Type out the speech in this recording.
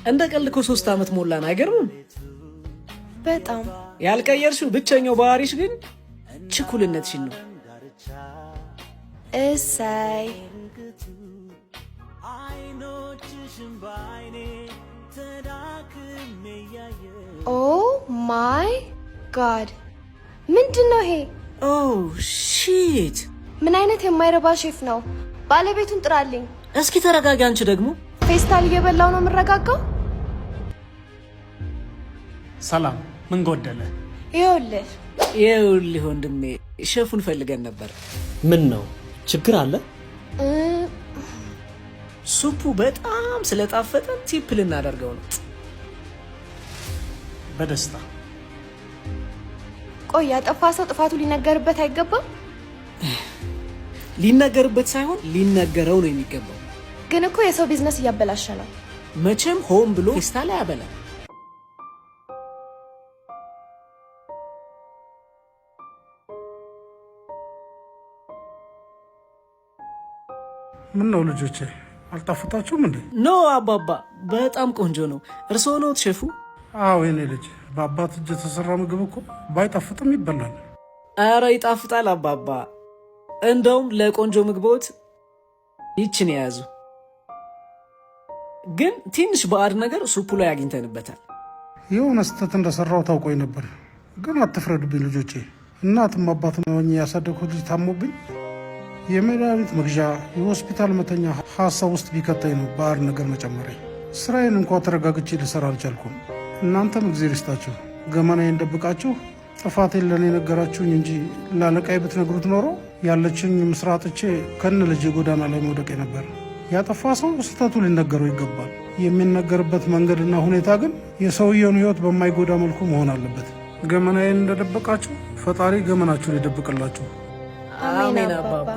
እንደ ቀልድ 3 አመት ሞላን አይገርምም? በጣም ያልቀየርሽው ብቸኛው ባህሪሽ ግን ችኩልነትሽን ነው። እሰይ ኦ ማይ ጋድ ምንድነው ይሄ? ኦ ሺት ምን አይነት የማይረባ ሼፍ ነው? ባለቤቱን ጥራልኝ። እስኪ ተረጋጊ። አንቺ ደግሞ ፌስታል እየበላው ነው የምረጋጋው። ሰላም ምን ጎደለ? ይኸውልህ ወንድሜ ሼፉን ፈልገን ነበር። ምን ነው ችግር አለ? ሱፑ በጣም ስለጣፈጠ ቲፕ ልናደርገው ነው። በደስታ ቆይ ያጠፋ ሰው ጥፋቱ ሊነገርበት አይገባም? ሊነገርበት ሳይሆን ሊነገረው ነው የሚገባው። ግን እኮ የሰው ቢዝነስ እያበላሸ ነው። መቼም ሆን ብሎ ፌስታል አያበላም። ምን ነው ልጆቼ አልጣፈጣችሁም እንዴ? ኖ አባባ በጣም ቆንጆ ነው። እርስዎ ነዎት ሼፉ? አዎ የኔ ልጅ፣ በአባት እጅ የተሰራ ምግብ እኮ ባይጣፍጥም ይበላል። አረ ይጣፍጣል አባባ። እንደውም ለቆንጆ ምግቦት ይችን የያዙ። ግን ትንሽ ባዕድ ነገር ሱፑ ላይ አግኝተንበታል። የሆነ ስህተት እንደሰራው ታውቆኝ ነበር። ግን አትፍረዱብኝ ልጆቼ። እናትም አባትም ሆኜ ያሳደግኩት ልጅ ታሞብኝ የመድኃኒት መግዣ የሆስፒታል መተኛ ሀሳብ ውስጥ ቢከተኝ ነው ባዕድ ነገር መጨመሪያ። ስራዬን እንኳ ተረጋግቼ ልሰራ አልቻልኩም። እናንተም እግዜር ይስጣችሁ። ገመናዬን ደብቃችሁ ጥፋቴን ለእኔ ነገራችሁኝ እንጂ ላለቃይ ብትነግሩት ኖሮ ያለችኝ ምስራ አጥቼ ከነ ልጅ ጎዳና ላይ መውደቄ ነበር። ያጠፋ ሰው ስህተቱ ሊነገረው ይገባል። የሚነገርበት መንገድና ሁኔታ ግን የሰውየውን ሕይወት በማይጎዳ መልኩ መሆን አለበት። ገመናዬን እንደደበቃችሁ ፈጣሪ ገመናችሁን ይደብቅላችሁ። አሜን አባባ።